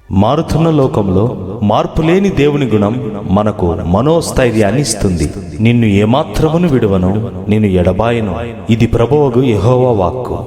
మారుతున్న లోకంలో మార్పులేని దేవుని గుణం మనకు మనోస్థైర్యాన్ని ఇస్తుంది. నిన్ను ఏమాత్రమును విడువను, నిన్ను ఎడబాయను. ఇది ప్రభువగు యెహోవా వాక్కు.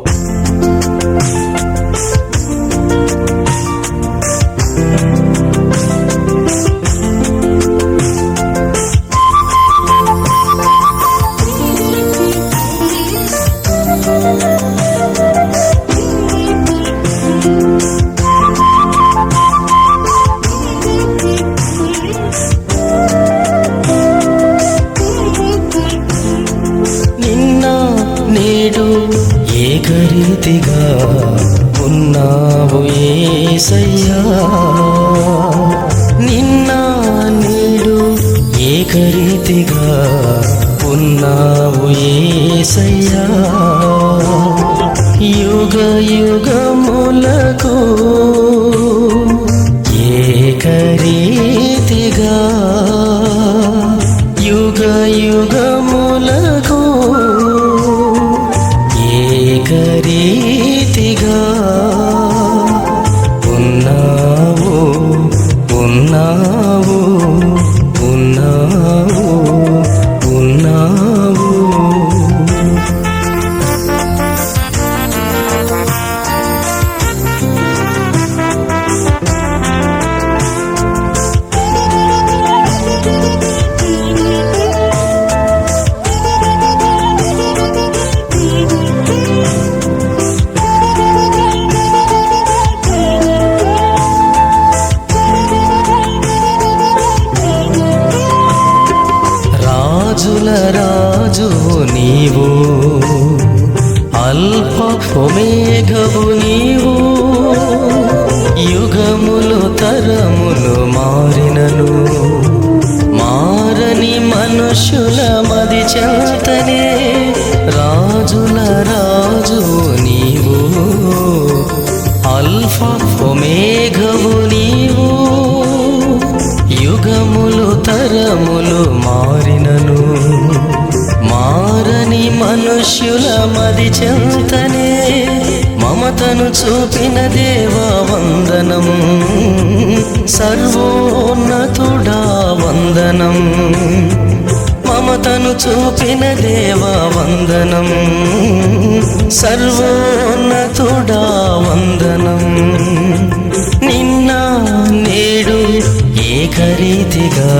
నేడు ఏకరీతిగా ఉన్నావు యేసయ్యా, నిన్న నేడు ఏకరీతిగా ఉన్నావు యేసయ్యా, యుగ యుగములకు ఏకరీతిగా, యుగ యుగములకు ఏకరీతిగా ఉన్నావు ఉన్నావు ఉన్నావు ఉన్నావు. రాజుల రాజు నీవు, అల్ఫా ఒమేగవు నీవు, యుగములు తరములు మారినను మారని మనుషుల మది చెంతనే. రాజుల రాజు నీవు, అల్ఫా ఒమేగవు నీవు, యుగములు తరములు మారినను మారని మనుష్యుల మది చెంతనే. మమతను చూపిన దేవా వందనం, సర్వోన్నతుడా వందనం. మమతను చూపిన దేవా వందనం, సర్వోన్నతుడా వందనం. నిన్న నేడు ఏకరీతిగా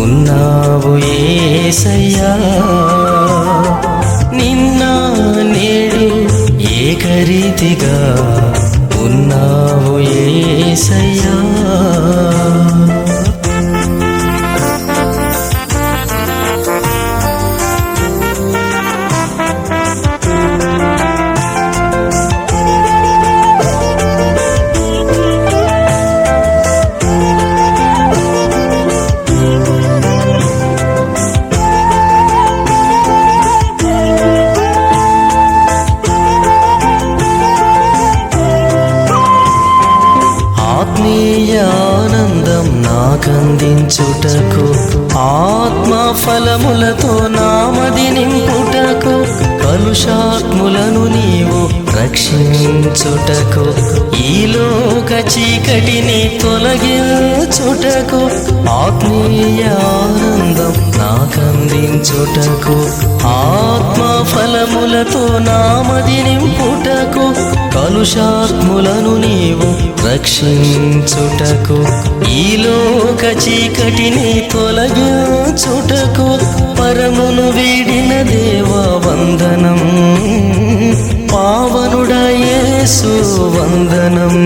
ఉన్నావు యేసయ్యా, నిన్న నేడు ఏకరీతిగా ఉన్నావు యేసయ్యా. ఆత్మీయానందం నాకందించుటకు, ఆత్మ ఫలములతో నామది నింపుటకు, కలుషాత్ములను నీవు రక్షించుటకు, ఈ లోక చీకటిని తొలగించుటకు, ఆత్మీయానందం నాకందించుటకు, ఆత్మ ఫలములతో నామది నింపుటకు, కలుషాత్ములను నీవు రక్షించుటకు, ఈ లోక చీకటిని తొలగించుటకు, పరమును వీడిన దేవా వందనం, పావనుడా యేసు వందనం.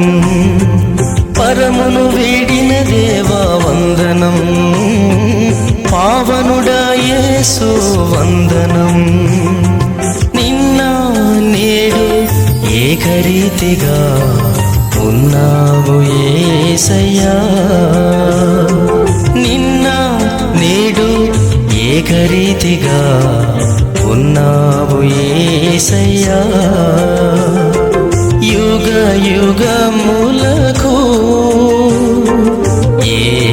పరమును వీడిన దేవా వందనం, పావనుడా యేసు వందనం. నిన్న నేడు ఏకరీతిగా ఉన్నావు యేసయ్యా, నిన్న నేడు ఏకరీతిగా ఉన్నావు యేసయ్యా, యుగ యుగములకు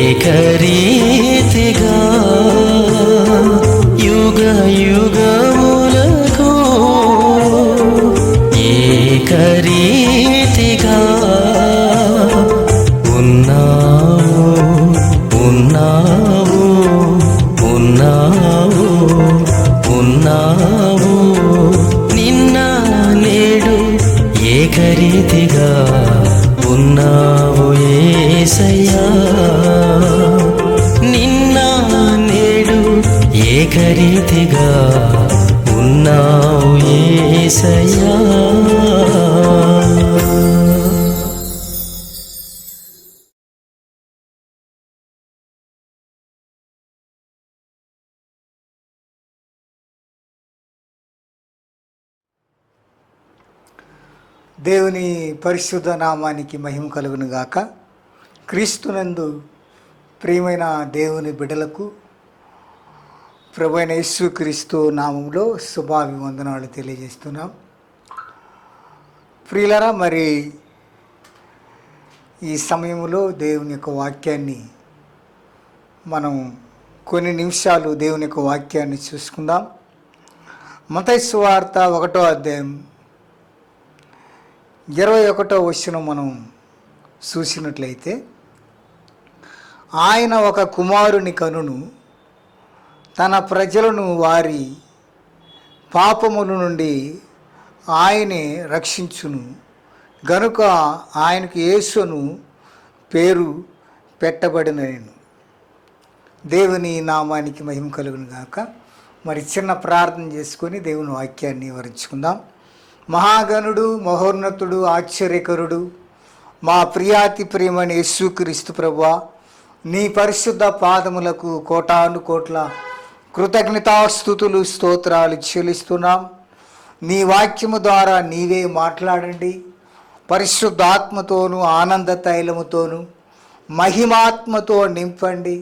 ఏకరీతిగా, యుగ యుగములకు ఏకరీతిగా యేసయ్యా నిన్న నేడు ఏకరీతిగా ఉన్నావు యేసయ్యా. దేవుని పరిశుద్ధ నామానికి మహిమ కలుగును గాక. క్రీస్తునందు ప్రియమైన దేవుని బిడ్డలకు ప్రభువైన యేసుక్రీస్తు నామంలో శుభాభివందనాలు తెలియజేస్తున్నాం. ప్రియులారా, మరి ఈ సమయంలో దేవుని యొక్క వాక్యాన్ని మనం కొన్ని నిమిషాలు దేవుని యొక్క వాక్యాన్ని చూసుకుందాం. మత్తయి సువార్త 1వ అధ్యాయం 21వ వచనం మనం చూసినట్లయితే, ఆయన ఒక కుమారుని కనును, తన ప్రజలను వారి పాపముల నుండి ఆయనే రక్షించును గనుక ఆయనకు యేసును పేరు పెట్టబడినను. దేవుని నామానికి మహిమ కలుగును గాక. మరి చిన్న ప్రార్థన చేసుకొని దేవుని వాక్యాన్ని వివరించుకుందాం. మహాగణుడు, మహోన్నతుడు, ఆశ్చర్యకరుడు, మా ప్రియాతి ప్రియమని యేసుక్రీస్తు ప్రభువా, నీ పరిశుద్ధ పాదములకు కోటాను కోట్ల కృతజ్ఞతాస్తుతులు స్తోత్రాలు చెల్లిస్తున్నాం. నీ వాక్యము ద్వారా నీవే మాట్లాడండి. పరిశుద్ధాత్మతోనూ ఆనంద తైలముతోనూ మహిమాత్మతో నింపండి.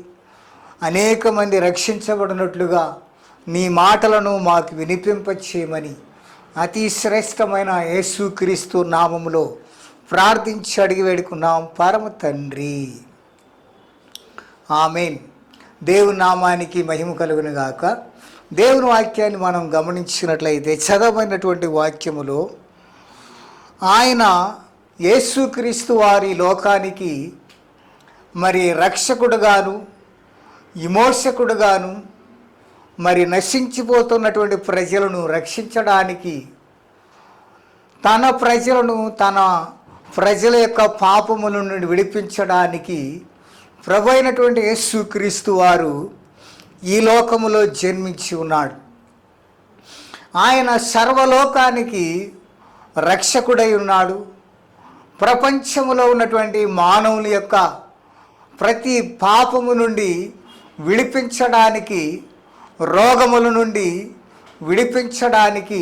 అనేక మంది రక్షించబడినట్లుగా నీ మాటలను మాకు వినిపింపచేయమని అతి శ్రేష్టమైన యేసుక్రీస్తు నామములో ప్రార్థించి అడిగి వేడుకున్నాం పరమ తండ్రి, ఆమేన్. దేవుని నామానికి మహిమ కలుగును గాక. దేవుని వాక్యాన్ని మనం గమనించినట్లయితే, చదవబడినటువంటి వాక్యములో ఆయన యేసుక్రీస్తు వారి లోకానికి మరి రక్షకుడుగాను, విమోచకుడుగాను, మరి నశించిపోతున్నటువంటి ప్రజలను రక్షించడానికి, తన ప్రజలను తన ప్రజల యొక్క పాపముల నుండి విడిపించడానికి ప్రభు అయినటువంటి యేసుక్రీస్తు వారు ఈ లోకములో జన్మించి ఉన్నాడు. ఆయన సర్వలోకానికి రక్షకుడై ఉన్నాడు. ప్రపంచములో ఉన్నటువంటి మానవుల యొక్క ప్రతి పాపము నుండి విడిపించడానికి, రోగముల నుండి విడిపించడానికి,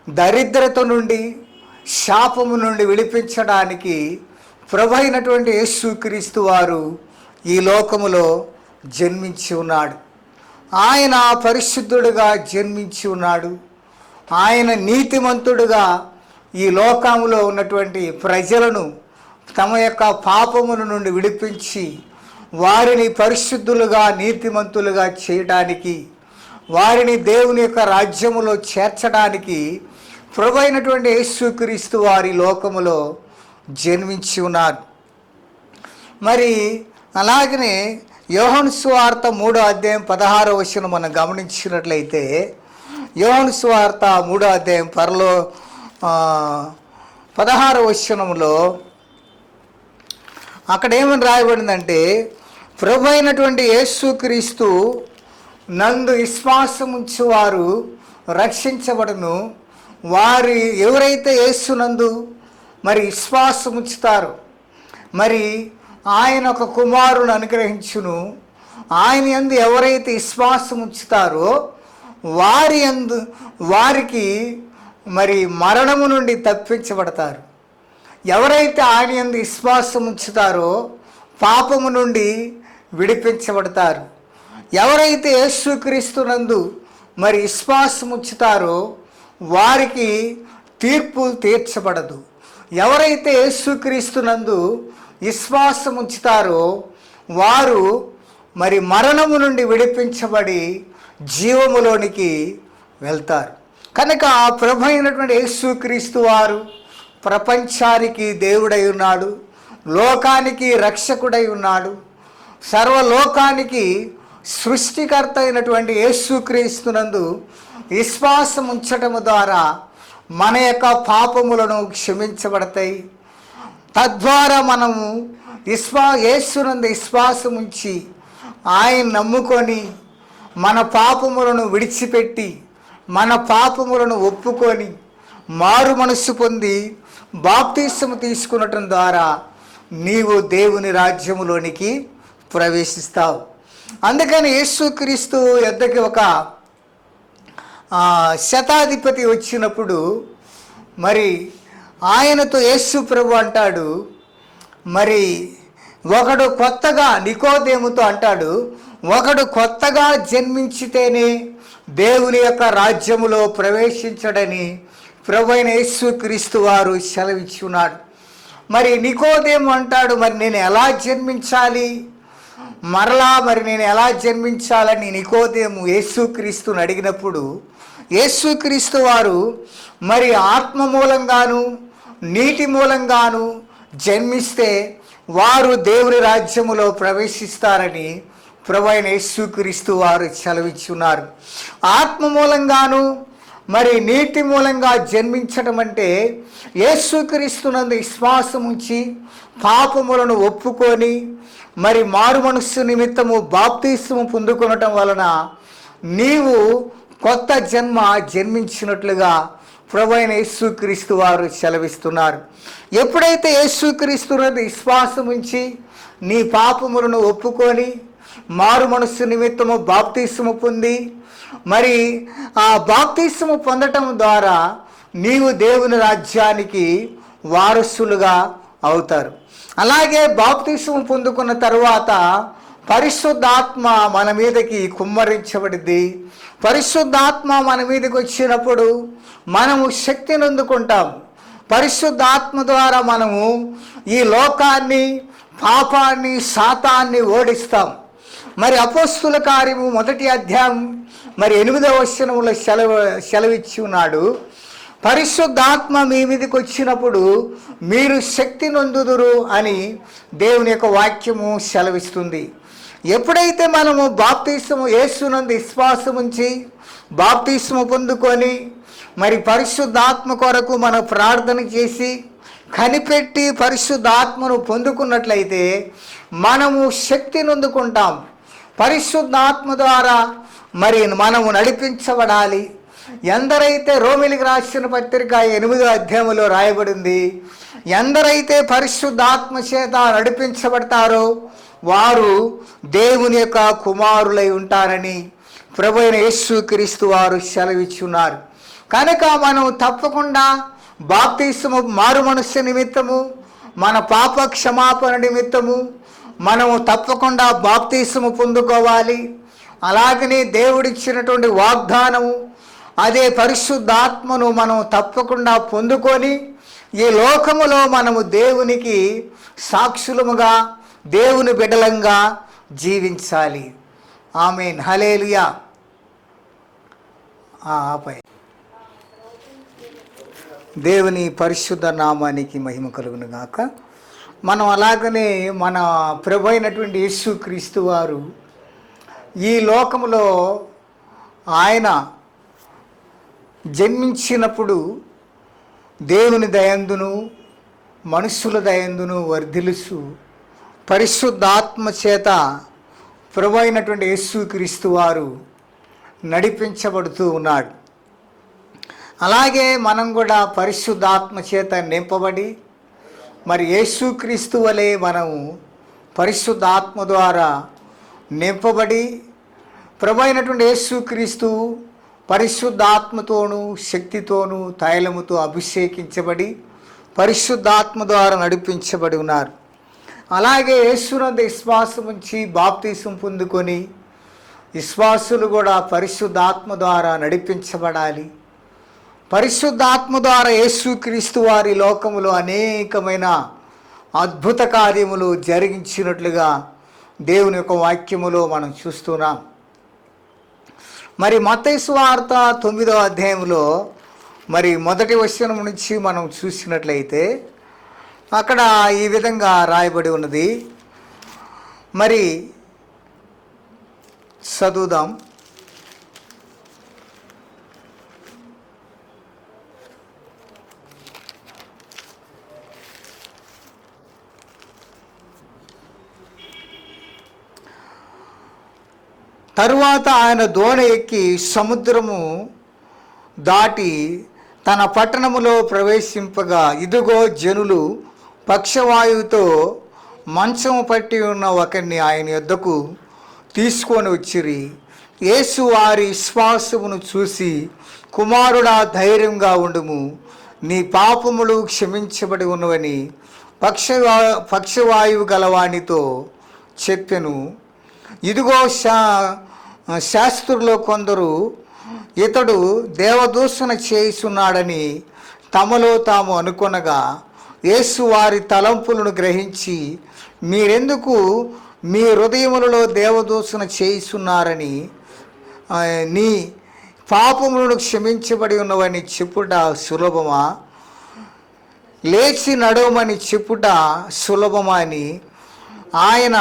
దరిద్రత నుండి, శాపము నుండి విడిపించడానికి ప్రభు అయినటువంటి యేసుక్రీస్తు వారు ఈ లోకములో జన్మించి ఉన్నాడు. ఆయన పరిశుద్ధుడుగా జన్మించి ఉన్నాడు. ఆయన నీతిమంతుడుగా ఈ లోకములో ఉన్నటువంటి ప్రజలను తమ యొక్క పాపముల నుండి విడిపించి వారిని పరిశుద్ధులుగా, నీతిమంతులుగా చేయడానికి, వారిని దేవుని యొక్క రాజ్యములో చేర్చడానికి ప్రభు అయినటువంటి యేసుక్రీస్తు వారి లోకములో జన్మించి ఉన్నారు. మరి అలాగనే యోహాను సువార్త 3వ అధ్యాయం 16వ వచనం మనం గమనించినట్లయితే, యోహాను సువార్త 3వ అధ్యాయం 16వ వచనంలో అక్కడ ఏమని రాయబడిందంటే, ప్రభు అయినటువంటి యేసుక్రీస్తు నందు విశ్వాసముంచు వారు రక్షించబడును. వారు ఎవరైతే యేసునందు మరి విశ్వాసముంచుతారో, మరి ఆయన ఒక కుమారుని అనుగ్రహించును. ఆయన యందు ఎవరైతే విశ్వాసం ఉంచుతారో వారికి మరి మరణము నుండి తప్పించబడతారు. ఎవరైతే ఆయన యందు విశ్వాసం ఉంచుతారో పాపము నుండి విడిపించబడతారు. ఎవరైతే యేసుక్రీస్తునందు మరి విశ్వాసం ఉంచుతారో వారికి తీర్పు తీర్చబడదు. ఎవరైతే యేసుక్రీస్తునందు విశ్వాసం ఉంచుతారో వారు మరి మరణము నుండి విడిపించబడి జీవములోనికి వెళ్తారు. కనుక ప్రభు అయినటువంటి యేసుక్రీస్తు వారు ప్రపంచానికి దేవుడై ఉన్నాడు, లోకానికి రక్షకుడై ఉన్నాడు. సర్వలోకానికి సృష్టికర్త అయినటువంటి యేసుక్రీస్తునందు విశ్వాసం ఉంచటము ద్వారా మన యొక్క పాపములను క్షమించబడతాయి. తద్వారా మనము యేసునందు విశ్వాసం ఉంచి ఆయన నమ్ముకొని మన పాపములను విడిచిపెట్టి మన పాపములను ఒప్పుకొని మారు మనస్సు పొంది బాప్తిస్మము తీసుకునటం ద్వారా నీవు దేవుని రాజ్యములోనికి ప్రవేశిస్తావు. అందుకని యేసుక్రీస్తు యొద్దకి ఒక శతాధిపతి వచ్చినప్పుడు మరి ఆయనతో యేసు ప్రభు అంటాడు, మరి ఒకడు కొత్తగా నికోదేముతో అంటాడు, ఒకడు కొత్తగా జన్మించితేనే దేవుని యొక్క రాజ్యములో ప్రవేశించడని ప్రభువైన యేసుక్రీస్తు వారు సెలవిచ్చున్నాడు. మరి నికోదేము అంటాడు, మరి నేను ఎలా జన్మించాలి, మరి నేను ఎలా జన్మించాలని నికోదేము యేసుక్రీస్తుని అడిగినప్పుడు యేసుక్రీస్తు వారు మరి ఆత్మ మూలంగాను నీటి మూలంగాను జన్మిస్తే వారు దేవుని రాజ్యములో ప్రవేశిస్తారని ప్రభువైన యేసుక్రీస్తు వారు సెలవిచ్చున్నారు. ఆత్మ మూలంగాను మరి నీటి మూలంగా జన్మించడం అంటే యేసుక్రీస్తునందు విశ్వాసం ఉంచి పాపములను ఒప్పుకొని మరి మారు మనస్సు నిమిత్తము బాప్తిస్మము పొందుకొనటం వలన నీవు కొత్త జన్మించినట్లుగా ప్రభువైన యేసుక్రీస్తు వారు సెలవిస్తున్నారు. ఎప్పుడైతే యేసుక్రీస్తునందు విశ్వాసం ఉంచి నీ పాపములను ఒప్పుకొని మారు మనస్సు నిమిత్తము బాప్తిస్మము పొంది మరి ఆ బాప్తిస్మము పొందటం ద్వారా నీవు దేవుని రాజ్యానికి వారసులుగా అవుతారు. అలాగే బాప్తిస్మము పొందుకున్న తరువాత పరిశుద్ధాత్మ మన మీదకి కుమ్మరించబడింది. పరిశుద్ధాత్మ మన మీదకి వచ్చినప్పుడు మనము శక్తిని అందుకుంటాం. పరిశుద్ధాత్మ ద్వారా మనము ఈ లోకాన్ని, పాపాన్ని, సాతాన్ని ఓడిస్తాం. మరి అపోస్తుల కార్యము 1వ అధ్యాయం మరి 8వ వచనములో సెలవిచ్చి ఉన్నాడు, పరిశుద్ధాత్మ మీ మీదకి వచ్చినప్పుడు మీరు శక్తి నొందుదురు అని దేవుని యొక్క వాక్యము సెలవిస్తుంది. ఎప్పుడైతే మనము బాప్తిస్మము యేసునందు విశ్వాసం ఉంచి బాప్తిస్మము పొందుకొని మరి పరిశుద్ధాత్మ కొరకు మనం ప్రార్థన చేసి కనిపెట్టి పరిశుద్ధాత్మను పొందుకున్నట్లయితే మనము శక్తి నొందుకుంటాం. పరిశుద్ధాత్మ ద్వారా మరి మనము నడిపించబడాలి. ఎందరైతే రోమిలికి రాసిన పత్రిక 8వ అధ్యాయంలో రాయబడింది, ఎందరైతే పరిశుద్ధాత్మ చేత నడిపించబడతారో వారు దేవుని యొక్క కుమారులై ఉంటారని ప్రభువైన యేసుక్రీస్తు వారు సెలవిచ్చున్నారు. కనుక మనం తప్పకుండా బాప్తిస్మము మారు మనస్సు నిమిత్తము మన పాప క్షమాపణ నిమిత్తము మనము తప్పకుండా బాప్తిస్మము పొందుకోవాలి. అలాగనే దేవుడిచ్చినటువంటి వాగ్దానము అదే పరిశుద్ధాత్మను మనం తప్పకుండా పొందుకొని ఈ లోకములో మనము దేవునికి సాక్షులముగా దేవుని బిడ్డలంగా జీవించాలి. ఆమేన్, హల్లెలూయా. ఆపై దేవుని పరిశుద్ధ నామానికి మహిమ కలుగును గాక. మనం అలాగనే మన ప్రభు అయినటువంటి యేసుక్రీస్తు వారు ఈ లోకములో ఆయన జన్మించినప్పుడు దేవుని దయందును మనుషుల దయందును వర్ధిల్లుచు పరిశుద్ధాత్మ చేత ప్రభు అయినటువంటి యేసుక్రీస్తు వారు నడిపించబడుతూ ఉన్నాడు. అలాగే మనం కూడా పరిశుద్ధాత్మ చేత నింపబడి మరి యేసుక్రీస్తు వలె మనము పరిశుద్ధాత్మ ద్వారా నింపబడి ప్రభు అయినటువంటి యేసుక్రీస్తు పరిశుద్ధాత్మతోనూ శక్తితోనూ తైలముతో అభిషేకించబడి పరిశుద్ధాత్మ ద్వారా నడిపించబడి ఉన్నారు. అలాగే యేసునందు విశ్వాసం ఉంచి బాప్తిసం పొందుకొని విశ్వాసులు కూడా పరిశుద్ధాత్మ ద్వారా నడిపించబడాలి. పరిశుద్ధాత్మ ద్వారా యేసుక్రీస్తు వారి లోకములో అనేకమైన అద్భుత కార్యములు జరిగించినట్లుగా దేవుని యొక్క వాక్యములో మనం చూస్తున్నాం. మరి మత్తయి సువార్త 9వ అధ్యాయంలో మరి 1వ వచనం నుంచి మనం చూసినట్లయితే అక్కడ ఈ విధంగా రాయబడి ఉన్నది. మరి చదువుదాం. తరువాత ఆయన దోణి ఎక్కి సముద్రము దాటి తన పట్టణములో ప్రవేశింపగా ఇదిగో జనులు పక్షవాయువుతో మంచము పట్టి ఉన్న ఒకరిని ఆయన యొద్దకు తీసుకొని వచ్చిరి. యేసు వారి విశ్వాసమును చూసి, కుమారుడా, ధైర్యంగా ఉండుము, నీ పాపములు క్షమించబడి ఉన్నవని పక్షవాయువు గలవానితో చెప్పెను. ఇదిగో శాస్త్రుల్లో కొందరు ఇతడు దేవదూషణ చేయుచున్నాడని తమలో తాము అనుకొనగా, యేసు వారి తలంపులను గ్రహించి, మీరెందుకు మీ హృదయములలో దేవదూషణ చేయుచున్నారని, నీ పాపములను క్షమించబడి ఉన్నవని చెప్పుట సులభమా, లేచి నడవమని చెప్పుట సులభమా అని ఆయన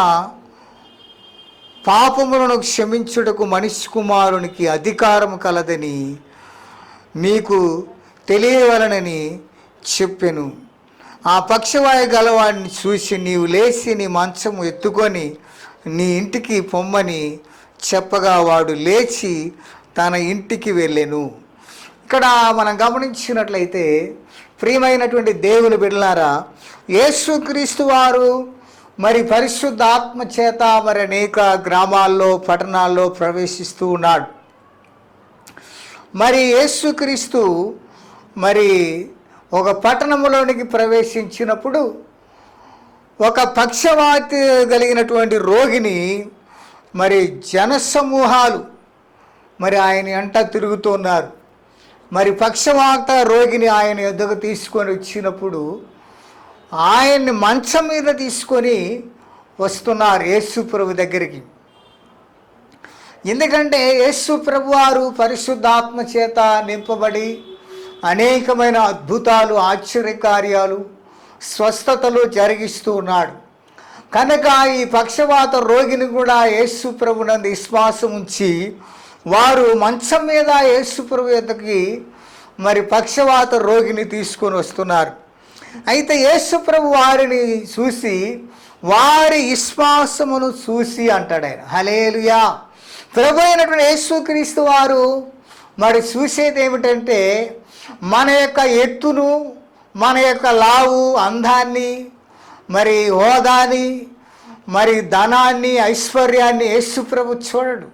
పాపములను క్షమించుటకు మనిషి కుమారునికి అధికారం కలదని మీకు తెలియవలనని చెప్పెను. ఆ పక్షవాయు గలవాడిని చూసి, నీవు లేచి నీ మంచము ఎత్తుకొని నీ ఇంటికి పొమ్మని చెప్పగా వాడు లేచి తన ఇంటికి వెళ్ళెను. ఇక్కడ మనం గమనించినట్లయితే ప్రియమైనటువంటి దేవుని బిడ్డలారా, యేసుక్రీస్తు వారు మరి పరిశుద్ధ ఆత్మ చేత మరి అనేక గ్రామాల్లో పట్టణాల్లో ప్రవేశిస్తూ ఉన్నాడు. మరి యేసుక్రీస్తు మరి ఒక పట్టణంలోనికి ప్రవేశించినప్పుడు ఒక పక్షవాతి కలిగినటువంటి రోగిని మరి జనసమూహాలు మరి ఆయన వెంట తిరుగుతున్నారు. మరి పక్షవాత రోగిని ఆయన ఎద్దకు తీసుకొని వచ్చినప్పుడు ఆయన్ని మంచం మీద తీసుకొని వస్తున్నారు యేసు ప్రభు దగ్గరికి. ఎందుకంటే యేసు ప్రభు వారు పరిశుద్ధాత్మ చేత నింపబడి అనేకమైన అద్భుతాలు, ఆశ్చర్యకార్యాలు, స్వస్థతలు జరిగిస్తూ ఉన్నాడు. కనుక ఈ పక్షవాత రోగిని కూడా యేసు ప్రభునందు విశ్వాసం ఉంచి వారు మంచం మీద యేసు ప్రభు యొద్దకి మరి పక్షవాత రోగిని తీసుకొని వస్తున్నారు. అయితే యేసు ప్రభు వారిని చూసి, వారి విశ్వాసమును చూసి అంటాడు ఆయన. హల్లెలూయా. ప్రభు అయినటువంటి యేసుక్రీస్తు వారు మరి చూసేది ఏమిటంటే మన యొక్క ఎత్తును, మన యొక్క లావు, అందాన్ని, మరి హోదాని, మరి ధనాన్ని, ఐశ్వర్యాన్ని యేసు ప్రభు చూడడు.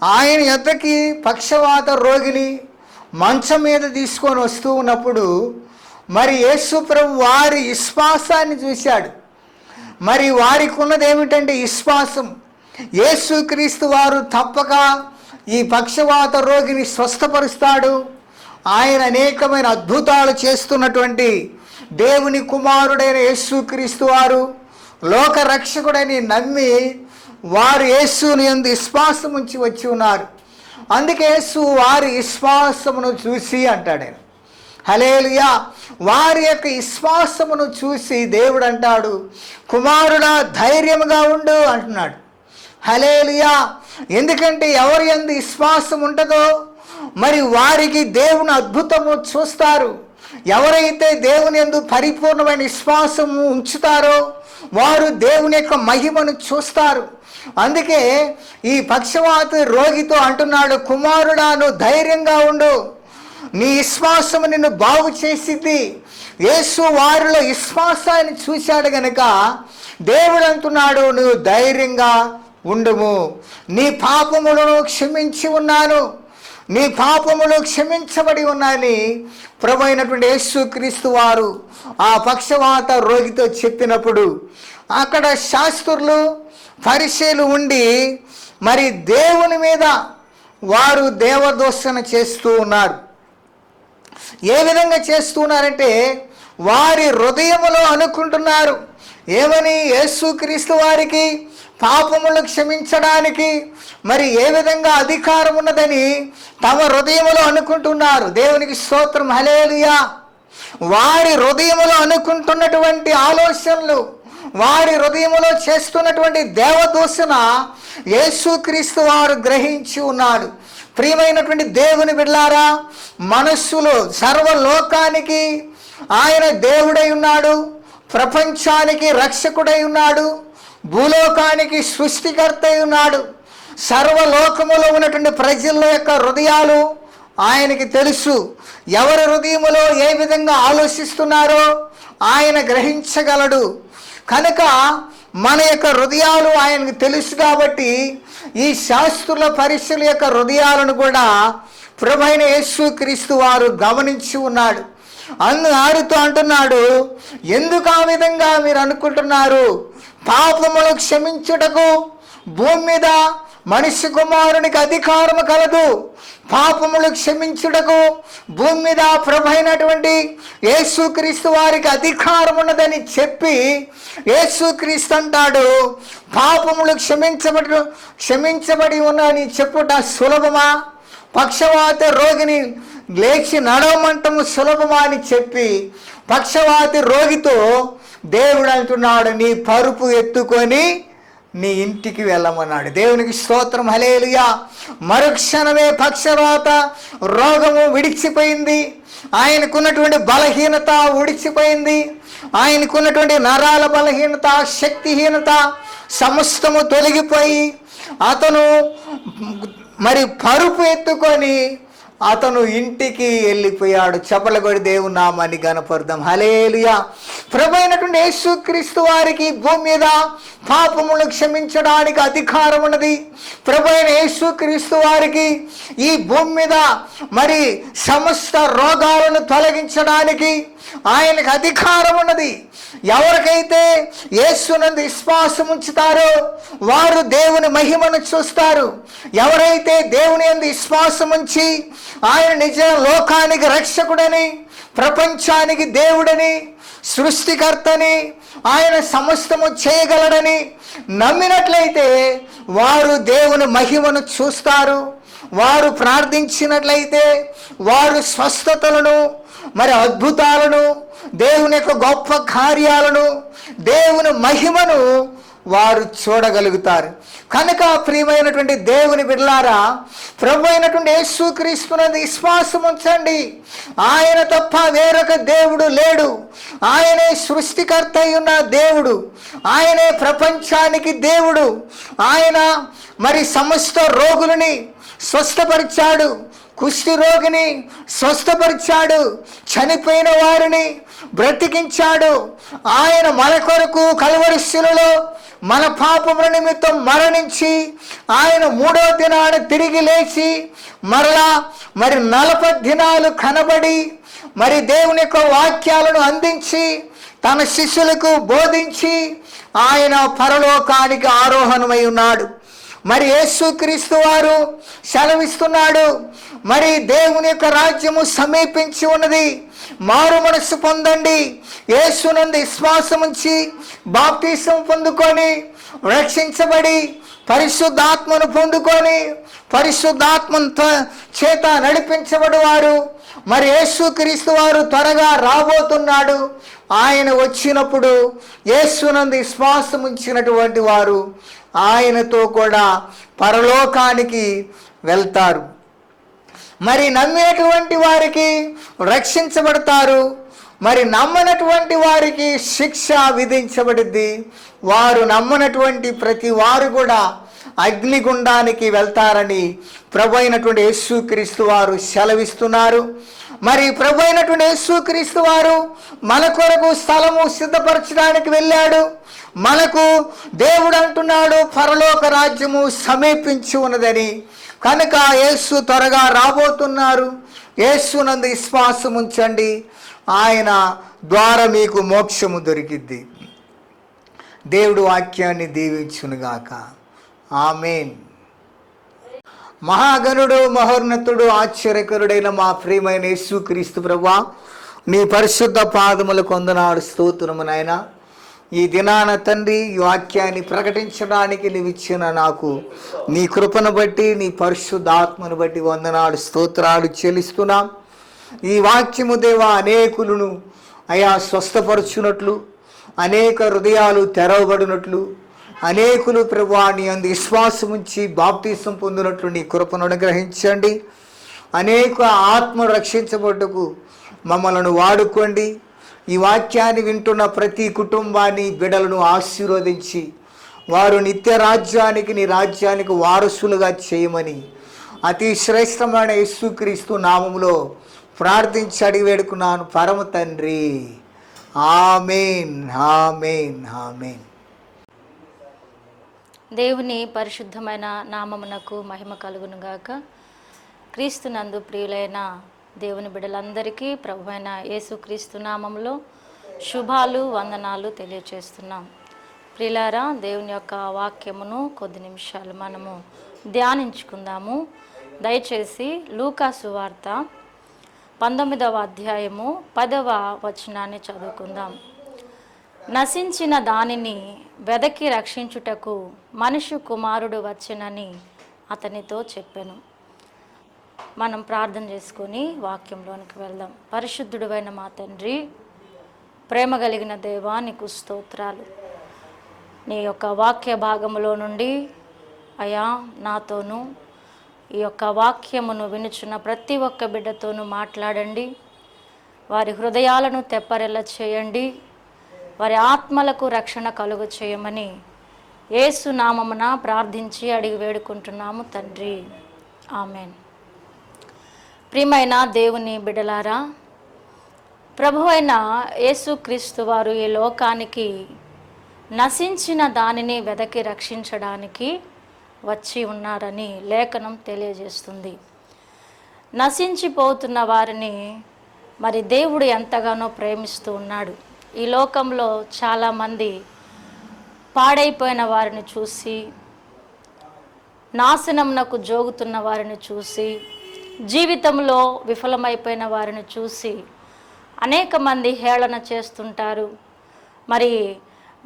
ఆయన యొద్దకి పక్షవాత రోగిని మంచం మీద తీసుకొని వస్తూ ఉన్నప్పుడు మరి యేసు ప్రభు వారి విశ్వాసాన్ని చూశాడు. మరి వారికి ఉన్నది ఏమిటంటే విశ్వాసం. యేసుక్రీస్తు వారు తప్పక ఈ పక్షవాత రోగిని స్వస్థపరుస్తాడు, ఆయన అనేకమైన అద్భుతాలు చేస్తున్నటువంటి దేవుని కుమారుడైన యేసుక్రీస్తు వారు లోక రక్షకుడని నమ్మి వారు యేసుని యందు విశ్వాసం ఉంచి వచ్చి ఉన్నారు. అందుకే యేసు వారి విశ్వాసమును చూసి అంటాడు ఆయన. హల్లెలూయా. వారి యొక్క విశ్వాసమును చూసి దేవుడు అంటాడు, కుమారుడా, ధైర్యముగా ఉండు అంటున్నాడు. హల్లెలూయా. ఎందుకంటే ఎవరి యందు విశ్వాసం ఉంటుందో మరి వారికి దేవుని అద్భుతము చూస్తారు. ఎవరైతే దేవుని యందు పరిపూర్ణమైన విశ్వాసము ఉంచుతారో వారు దేవుని యొక్క మహిమను చూస్తారు. అందుకే ఈ పక్షవాత రోగితో అంటున్నాడు, కుమారుడా, నువ్వు ధైర్యంగా ఉండు, నీ విశ్వాసము నిన్ను బాగు చేసిద్ది. యేసు వారిలో విశ్వాసాన్ని చూశాడు గనుక దేవుడు అంటున్నాడు, నువ్వు ధైర్యంగా ఉండుము, నీ పాపములను క్షమించి ఉన్నాను, నీ పాపములు క్షమించబడి ఉన్నాయని ప్రభు అయినటువంటి యేసుక్రీస్తు వారు ఆ పక్షవాత రోగితో చెప్పినప్పుడు అక్కడ శాస్త్రులు, పరిసయ్యులు ఉండి మరి దేవుని మీద వారు దేవదూషణ చేస్తూ ఉన్నారు. ఏ విధంగా చేస్తున్నారంటే వారి హృదయములో అనుకుంటున్నారు ఏమని, యేసుక్రీస్తు వారికి పాపములు క్షమించడానికి మరి ఏ విధంగా అధికారం ఉన్నదని తమ హృదయములో అనుకుంటున్నారు. దేవునికి స్తోత్రం. హల్లెలూయా. వారి హృదయములో అనుకుంటున్నటువంటి ఆలోచనలు, వారి హృదయములో చేస్తున్నటువంటి దేవదూషణ యేసుక్రీస్తు వారు గ్రహించి ఉన్నాడు. ప్రియమైనటువంటి దేవుని బిడ్డలారా, మనస్సులో సర్వలోకానికి ఆయన దేవుడై ఉన్నాడు, ప్రపంచానికి రక్షకుడై ఉన్నాడు, భూలోకానికి సృష్టికర్త అయి ఉన్నాడు. సర్వలోకములో ఉన్నటువంటి ప్రజల యొక్క హృదయాలు ఆయనకి తెలుసు. ఎవరి హృదయములో ఏ విధంగా ఆలోచిస్తున్నారో ఆయన గ్రహించగలడు. కనుక మన యొక్క హృదయాలు ఆయనకు తెలుసు కాబట్టి ఈ శాస్త్రుల పరీక్షల యొక్క హృదయాలను కూడా ప్రభువైన యేసుక్రీస్తు వారు గమనించి ఉన్నాడు. వారితో అంటున్నాడు, ఎందుకు ఆ విధంగా మీరు అనుకుంటున్నారు? పాపములు క్షమించుటకు భూమి మీద మనిషి కుమారునికి అధికారము కలదు. పాపములు క్షమించుటకు భూమి మీద ప్రభు అయినటువంటి యేసుక్రీస్తు వారికి అధికారం ఉన్నదని చెప్పి యేసుక్రీస్తు అంటాడు, పాపములు క్షమించబడి ఉన్నని చెప్పుట సులభమా? పక్షవాత రోగిని లేచి నడవమంటము సులభమా అని చెప్పి పక్షవాతి రోగితో దేవుడు అంటున్నాడు, నీ పరుపు ఎత్తుకొని నీ ఇంటికి వెళ్ళమన్నాడు. దేవునికి స్తోత్రం, హల్లెలూయా. మరుక్షణమే పక్షవాత రోగము విడిచిపోయింది. ఆయనకున్నటువంటి బలహీనత విడిచిపోయింది. ఆయనకున్నటువంటి నరాల బలహీనత, శక్తిహీనత సమస్తము తొలగిపోయి అతను మరి పరుపు ఎత్తుకొని అతను ఇంటికి వెళ్ళిపోయాడు. చప్పలగొడి దేవుని నామాన్ని గణపరుద్దాం, హల్లెలూయా. ప్రభు అయినటువంటి యేసుక్రీస్తు వారికి భూమి మీద పాపములు క్షమించడానికి అధికారం ఉన్నది. ప్రభు అయిన యేసుక్రీస్తు వారికి ఈ భూమి మీద మరి సమస్త రోగాలను తొలగించడానికి ఆయనకు అధికారం ఉన్నది. ఎవరికైతే యేసునందు విశ్వాసం ఉంచుతారో వారు దేవుని మహిమను చూస్తారు. ఎవరైతే దేవుని యందు విశ్వాసం ఉంచి ఆయన నిజ లోకానికి రక్షకుడని, ప్రపంచానికి దేవుడని, సృష్టికర్తని, ఆయన సమస్తము చేయగలడని నమ్మినట్లయితే వారు దేవుని మహిమను చూస్తారు. వారు ప్రార్థించినట్లయితే వారు స్వస్థతలను, మరి అద్భుతాలను, దేవుని యొక్క గొప్ప కార్యాలను, దేవుని మహిమను వారు చూడగలుగుతారు. కనుక ప్రియమైనటువంటి దేవుని బిడ్డలారా, ప్రభు అయినటువంటి యేసుక్రీస్తునందు విశ్వాసం ఉంచండి. ఆయన తప్ప వేరొక దేవుడు లేడు. ఆయనే సృష్టికర్త అయి ఉన్న దేవుడు. ఆయనే ప్రపంచానికి దేవుడు. ఆయన మరి సమస్త రోగులని స్వస్థపరిచాడు. కుష్టి రోగిని స్వస్థపరిచాడు. చనిపోయిన వారిని బ్రతికించాడు. ఆయన మన కొరకు కల్వరి శిలువలో మన పాపముల నిమిత్తం మరణించి ఆయన 3వ దినాన తిరిగి లేచి మరలా మరి 40 దినాలు కనబడి మరి దేవుని యొక్క వాక్యాలను అందించి తన శిష్యులకు బోధించి ఆయన పరలోకానికి ఆరోహణమై ఉన్నాడు. మరి యేసుక్రీస్తు వారు సెలవిస్తున్నాడు, మరి దేవుని యొక్క రాజ్యము సమీపించి ఉన్నది, మారు మనస్సు పొందండి, యేసునందు విశ్వాసం ఉంచి బాప్తిసం పొందుకొని రక్షించబడి పరిశుద్ధాత్మను పొందుకొని పరిశుద్ధాత్మ చేత నడిపించబడి వారు మరి యేసుక్రీస్తు వారు త్వరగా రాబోతున్నాడు. ఆయన వచ్చినప్పుడు యేసునందు విశ్వాసం ఉంచినటువంటి వారు ఆయనతో కూడా పరలోకానికి వెళ్తారు. మరి నమ్మేటువంటి వారికి రక్షించబడతారు. మరి నమ్మనటువంటి వారికి శిక్ష విధించబడింది. వారు నమ్మనటువంటి ప్రతి వారు కూడా అగ్నిగుండానికి వెళ్తారని ప్రభు అయినటువంటి యేసుక్రీస్తు వారు సెలవిస్తున్నారు. మరి ప్రభు అయినటువంటి యేసుక్రీస్తు వారు మన కొరకు స్థలము సిద్ధపరచడానికి వెళ్ళాడు. మనకు దేవుడు అంటున్నాడు, పరలోక రాజ్యము సమీపించి ఉన్నదని. కనుక యేసు త్వరగా రాబోతున్నారు. యేసునందు విశ్వాసం ఉంచండి, ఆయన ద్వారా మీకు మోక్షము దొరికిద్ది. దేవుడు వాక్యాన్ని దీవించునుగాక. ఆమేన్. మహాగణుడు, మహోన్నతుడు, ఆశ్చర్యకరుడైన మా ప్రియమైన యేసుక్రీస్తు ప్రభువా, నీ పరిశుద్ధ పాదములకు వందనాలు, స్తోత్రము నాయనా. ఈ దినాన తండ్రి ఈ వాక్యాన్ని ప్రకటించడానికి నీవు ఇచ్చిన నాకు నీ కృపను బట్టి, నీ పరిశుద్ధాత్మను బట్టి వందనాలు, స్తోత్రాలు చెల్లిస్తున్నాం. ఈ వాక్యము దేవా అనేకులను అయా స్వస్థపరచునట్లు, అనేక హృదయాలు తెరవబడినట్లు, అనేకులు ప్రభువా నీ అందు విశ్వాసం ఉంచి బాప్తిసం పొందినట్లు నీ కృపను అనుగ్రహించండి. అనేక ఆత్మ రక్షించబడ్డకు మమ్మలను వాడుకోండి. ఈ వాక్యాన్ని వింటున్న ప్రతి కుటుంబాన్ని, బిడ్డలను ఆశీర్వదించి వారు నిత్య రాజ్యానికి, నీ రాజ్యానికి వారసులుగా చేయమని అతి శ్రేష్టమైన యేసుక్రీస్తు నామములో ప్రార్థించి అడిగి వేడుకున్నాను పరమ తండ్రి. ఆమేన్, ఆమేన్, ఆమేన్. దేవుని పరిశుద్ధమైన నామమునకు మహిమ కలుగునుగాక. క్రీస్తునందు ప్రియులైన దేవుని బిడ్డలందరికీ ప్రభువైన యేసుక్రీస్తు నామములో శుభాలు, వందనాలు తెలియచేస్తున్నాం. ప్రియులారా, దేవుని యొక్క వాక్యమును కొద్ది నిమిషాలు మనము ధ్యానించుకుందాము. దయచేసి లూకా సువార్త 19వ అధ్యాయము 10వ వచనాన్ని చదువుకుందాం. నశించిన దానిని వెదకి రక్షించుటకు మనుష్య కుమారుడు వచ్చెనని అతనితో చెప్పెను. మనం ప్రార్థన చేసుకొని వాక్యంలోనికి వెళ్దాం. పరిశుద్ధుడైన మా తండ్రి, ప్రేమ కలిగిన దేవా, నీకు స్తోత్రాలు. నీ యొక్క వాక్య భాగములో నుండి అయా నాతోనూ ఈ యొక్క వాక్యమును వినుచున్న ప్రతి ఒక్క బిడ్డతోనూ మాట్లాడండి. వారి హృదయాలను తెప్పరెల్ల చేయండి. వారి ఆత్మలకు రక్షణ కలుగు చేయమని యేసు నామమున ప్రార్థించి అడిగి వేడుకుంటున్నాము తండ్రి. ఆమెన్. ప్రియమైన దేవుని బిడ్డలారా, ప్రభువైన యేసుక్రీస్తు వారు ఈ లోకానికి నశించిన దానిని వెదకి రక్షించడానికి వచ్చి ఉన్నారని లేఖనం తెలియజేస్తుంది. నశించిపోతున్న వారిని మరి దేవుడు ఎంతగానో ప్రేమిస్తూ ఉన్నాడు. ఈ లోకంలో చాలామంది పాడైపోయిన వారిని చూసి, నాశనమునకు జోగుతున్న వారిని చూసి, జీవితంలో విఫలమైపోయిన వారిని చూసి అనేక మంది హేళన చేస్తుంటారు. మరి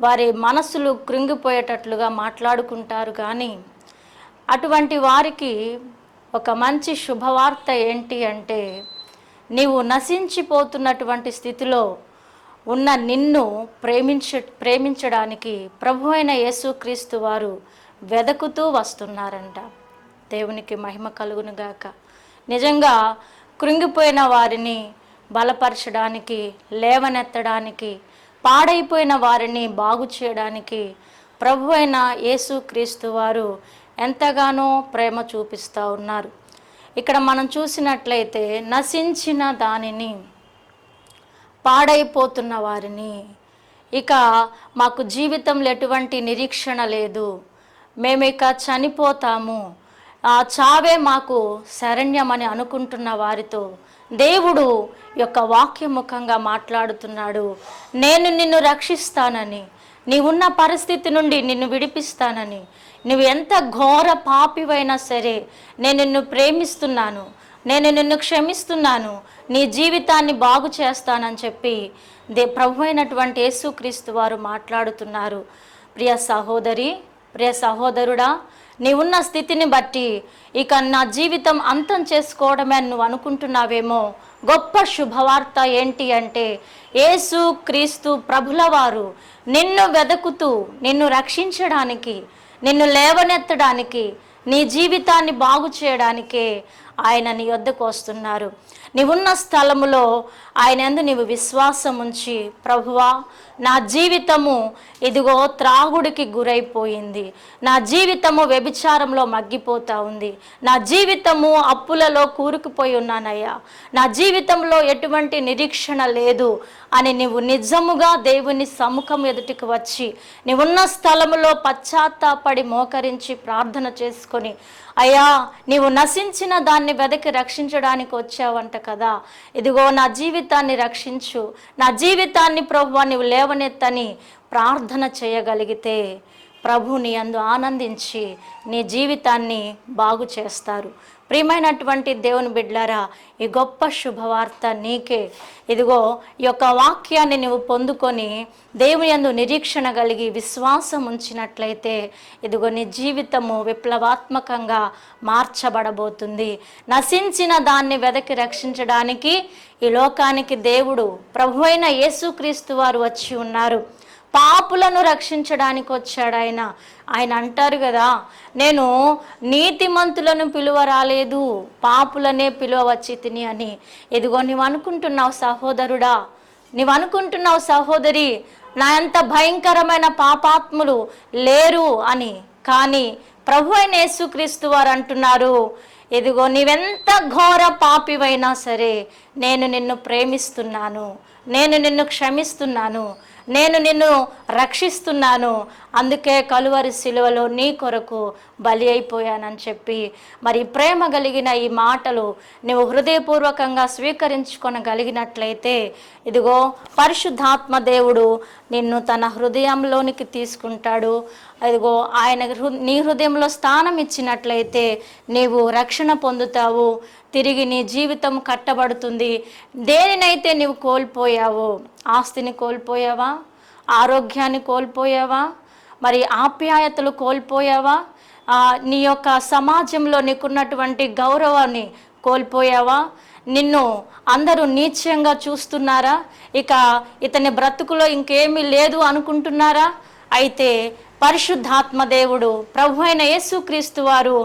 వారి మనసులు కృంగిపోయేటట్లుగా మాట్లాడుకుంటారు. కానీ అటువంటి వారికి ఒక మంచి శుభవార్త ఏంటి అంటే, నీవు నశించిపోతున్నటువంటి స్థితిలో ఉన్న నిన్ను ప్రేమించడానికి ప్రభు అయిన యేసుక్రీస్తు వారు వెదకుతూ వస్తున్నారంట. దేవునికి మహిమ కలుగునుగాక. నిజంగా కృంగిపోయిన వారిని బలపరచడానికి, లేవనెత్తడానికి, పాడైపోయిన వారిని బాగు చేయడానికి ప్రభు అయిన యేసుక్రీస్తు వారు ఎంతగానో ప్రేమ చూపిస్తూ ఉన్నారు. ఇక్కడ మనం చూసినట్లయితే నశించిన దానిని, పాడైపోతున్న వారిని, ఇక మాకు జీవితంలో ఎటువంటి నిరీక్షణ లేదు, మేము ఇక చనిపోతాము, ఆ చావే మాకు శరణ్యమని అనుకుంటున్న వారితో దేవుడు యొక్క వాక్యముఖంగా మాట్లాడుతున్నాడు. నేను నిన్ను రక్షిస్తానని, నీవున్న పరిస్థితి నుండి నిన్ను విడిపిస్తానని, నువ్వు ఎంత ఘోర పాపివైనా సరే నేను నిన్ను ప్రేమిస్తున్నాను, నేను నిన్ను క్షమిస్తున్నాను, నీ జీవితాన్ని బాగు చేస్తానని చెప్పి ప్రభు అయినటువంటి యేసుక్రీస్తు వారు మాట్లాడుతున్నారు. ప్రియ సహోదరి, ప్రియ సహోదరుడా, నీవున్న స్థితిని బట్టి ఇక నా జీవితం అంతం చేసుకోవడమే నువ్వు అనుకుంటున్నావేమో. గొప్ప శుభవార్త ఏంటి అంటే, యేసుక్రీస్తు ప్రభుల వారు నిన్ను వెదకుతూ, నిన్ను రక్షించడానికి, నిన్ను లేవనెత్తడానికి, నీ జీవితాన్ని బాగు చేయడానికే ఆయన నీ వద్దకు వస్తున్నారు. నీవున్న స్థలములో ఆయన యందు నీవు విశ్వాసం ఉంచి, ప్రభువా నా జీవితము ఇదిగో త్రాగుడికి గురైపోయింది, నా జీవితము వ్యభిచారంలో మగ్గిపోతూ ఉంది, నా జీవితము అప్పులలో కూరుకుపోయి ఉన్నానయ్యా, నా జీవితంలో ఎటువంటి నిరీక్షణ లేదు అని నీవు నిజముగా దేవుని సముఖం ఎదుటికి వచ్చి నీవున్న స్థలములో పశ్చాత్తాపడి మోకరించి ప్రార్థన చేసుకొని, అయ్యా నీవు నశించిన దాన్ని వెదకి రక్షించడానికి వచ్చావంట కదా, ఇదిగో నా జీవితాన్ని రక్షించు, నా జీవితాన్ని ప్రభువా నీవు లేవనెత్తని ప్రార్థన చేయగలిగితే ప్రభు నీ యందు ఆనందించి నీ జీవితాన్ని బాగు చేస్తారు. ప్రియమైనటువంటి దేవుని బిడ్డలారా, ఈ గొప్ప శుభవార్త నీకే. ఇదిగో ఈ యొక్క వాక్యాన్ని నువ్వు పొందుకొని దేవుని యందు నిరీక్షణ కలిగి విశ్వాసం ఉంచినట్లయితే ఇదిగో నీ జీవితము విప్లవాత్మకంగా మార్చబడబోతుంది. నశించిన దాన్ని వెదకి రక్షించడానికి ఈ లోకానికి దేవుడు ప్రభు అయిన యేసుక్రీస్తు వారు వచ్చి ఉన్నారు. పాపులను రక్షించడానికి వచ్చాడు ఆయన. ఆయన అంటారు కదా, నేను నీతిమంతులను పిలువ రాలేదు, పాపులనే పిలువ వచ్చి తిని అని. ఇదిగో నువ్వు అనుకుంటున్నావు సహోదరుడా, నీవు అనుకుంటున్నావు సహోదరి, నా అంత భయంకరమైన పాపాత్ములు లేరు అని. కానీ ప్రభు అయిన యేసుక్రీస్తు వారు అంటున్నారు, ఇదిగో నీవెంత ఘోర పాపివైనా సరే నేను నిన్ను ప్రేమిస్తున్నాను, నేను నిన్ను క్షమిస్తున్నాను, నేను నిన్ను రక్షిస్తున్నాను, అందుకే కలువరి శిలువలో నీ కొరకు బలి అయిపోయానని చెప్పి, మరి ప్రేమ కలిగిన ఈ మాటలు నువ్వు హృదయపూర్వకంగా స్వీకరించుకొనగలిగినట్లయితే ఇదిగో పరిశుద్ధాత్మ దేవుడు నిన్ను తన హృదయంలోనికి తీసుకుంటాడు. అదిగో ఆయన నీ హృదయంలో స్థానం ఇచ్చినట్లయితే నీవు రక్షణ పొందుతావు, తిరిగి నీ జీవితం కట్టబడుతుంది. దేనినైతే నీవు కోల్పోయావో, ఆస్తిని కోల్పోయావా, ఆరోగ్యాన్ని కోల్పోయావా, మరి ఆప్యాయతలు కోల్పోయావా, నీ యొక్క సమాజంలో నీకున్నటువంటి గౌరవాన్ని కోల్పోయావా, నిన్ను అందరూ నీచంగా చూస్తున్నారా, ఇక ఇతని బ్రతుకులో ఇంకేమీ లేదు అనుకుంటున్నారా? అయితే పరిశుద్ధాత్మ దేవుడు ప్రభు అయిన యేసుక్రీస్తు వారు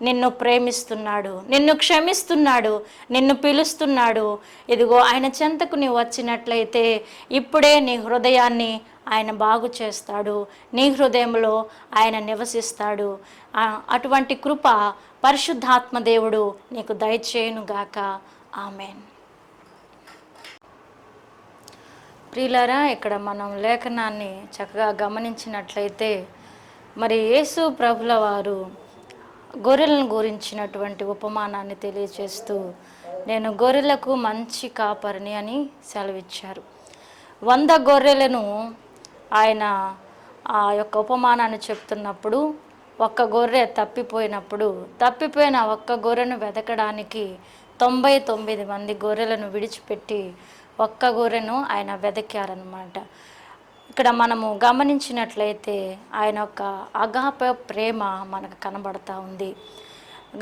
నిన్ను ప్రేమిస్తున్నాడు, నిన్ను క్షమిస్తున్నాడు, నిన్ను పిలుస్తున్నాడు. ఇదిగో ఆయన చెంతకు నీవు వచ్చినట్లయితే ఇప్పుడే నీ హృదయాన్ని ఆయన బాగు చేస్తాడు, నీ హృదయంలో ఆయన నివసిస్తాడు. అటువంటి కృప పరిశుద్ధాత్మ దేవుడు నీకు దయచేయునుగాక. ఆమెన్. ప్రియులారా, ఇక్కడ మనం లేఖనాన్ని చక్కగా గమనించినట్లయితే మరి యేసు ప్రభుల వారు గొర్రెలను గురించినటువంటి ఉపమానాన్ని తెలియజేస్తూ, నేను గొర్రెలకు మంచి కాపరిని అని సెలవిచ్చారు. 100 గొర్రెలను ఆయన ఆ యొక్క ఉపమానాన్ని చెప్తున్నప్పుడు, ఒక్క గొర్రె తప్పిపోయిన ఒక్క గొర్రెను వెతకడానికి 99 మంది గొర్రెలను విడిచిపెట్టి ఒక్క గొర్రెను ఆయన వెతికారనమాట. ఇక్కడ మనము గమనించినట్లయితే ఆయన యొక్క అగాప ప్రేమ మనకు కనబడతా ఉంది.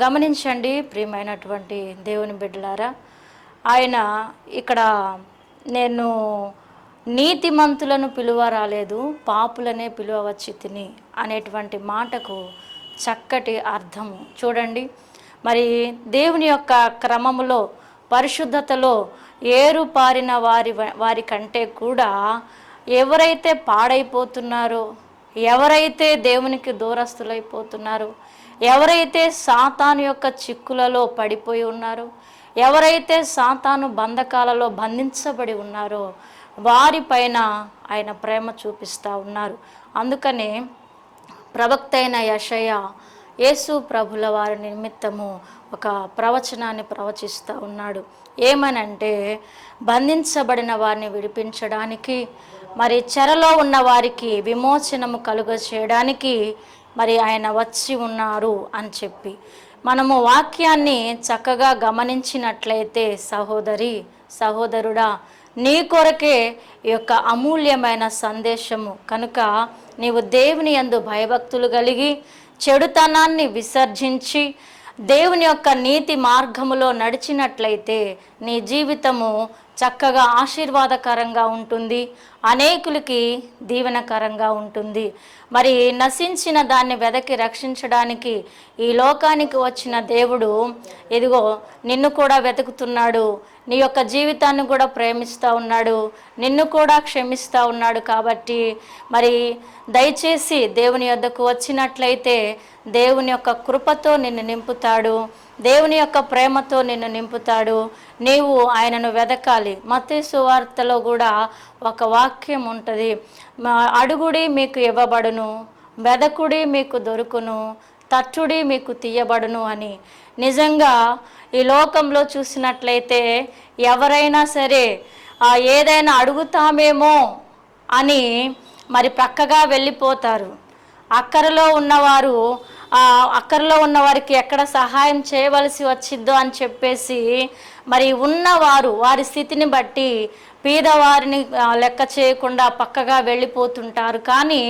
గమనించండి ప్రియమైనటువంటి దేవుని బిడ్డలారా, ఆయన ఇక్కడ నేను నీతిమంతులను పిలువ రాలేదు, పాపులనే పిలువ వచ్చి తిని అనేటువంటి మాటకు చక్కటి అర్థము చూడండి. మరి దేవుని యొక్క క్రమములో, పరిశుద్ధతలో ఏరుపారిన వారి కంటే కూడా ఎవరైతే పాడైపోతున్నారో, ఎవరైతే దేవునికి దూరస్తులైపోతున్నారో, ఎవరైతే సాతాను యొక్క చిక్కులలో పడిపోయి ఉన్నారో, ఎవరైతే సాతాను బంధకాలలో బంధించబడి ఉన్నారో వారిపైన ఆయన ప్రేమ చూపిస్తూ ఉన్నారు. అందుకనే ప్రవక్త అయిన యెషయా యేసు ప్రభుల వారి నిమిత్తము ఒక ప్రవచనాన్ని ప్రవచిస్తూ ఉన్నాడు. ఏమనంటే, బంధించబడిన వారిని విడిపించడానికి, మరి చెరలో ఉన్న వారికి విమోచనము కలుగ చేయడానికి మరి ఆయన వచ్చి ఉన్నారు అని చెప్పి మనము వాక్యాన్ని చక్కగా గమనించినట్లయితే, సహోదరి సహోదరుడా, నీ కొరకే ఈ యొక్క అమూల్యమైన సందేశము కనుక నీవు దేవుని యందు భయభక్తులు కలిగి చెడుతనాన్ని విసర్జించి దేవుని యొక్క నీతి మార్గములో నడిచినట్లయితే నీ జీవితము చక్కగా ఆశీర్వాదకరంగా ఉంటుంది, అనేకులకి దీవెనకరంగా ఉంటుంది. మరి నశించిన దాన్ని వెదకి రక్షించడానికి ఈ లోకానికి వచ్చిన దేవుడు ఇదిగో నిన్ను కూడా వెతుకుతున్నాడు, నీ యొక్క జీవితాన్ని కూడా ప్రేమిస్తూ ఉన్నాడు, నిన్ను కూడా క్షమిస్తూ ఉన్నాడు. కాబట్టి మరి దయచేసి దేవుని యొద్దకు వచ్చినట్లయితే దేవుని యొక్క కృపతో నిన్ను నింపుతాడు, దేవుని యొక్క ప్రేమతో నిన్ను నింపుతాడు. నీవు ఆయనను వెదకాలి. మత్తయి సువార్తలో కూడా ఒక వాక్యం ఉంటుంది, అడుగుడి మీకు ఇవ్వబడును, వెదకుడి మీకు దొరుకును, తట్టుడి మీకు తీయబడును అని. నిజంగా ఈ లోకంలో చూసినట్లయితే ఎవరైనా సరే ఏదైనా అడుగుతామేమో అని మరి ప్రక్కగా వెళ్ళిపోతారు. అక్కరలో ఉన్న వారికి ఎక్కడ సహాయం చేయవలసి వచ్చిద్దో అని చెప్పేసి మరి ఉన్నవారు వారి స్థితిని బట్టి పేదవారిని లెక్క చేయకుండా పక్కగా వెళ్ళిపోతుంటారు. కానీ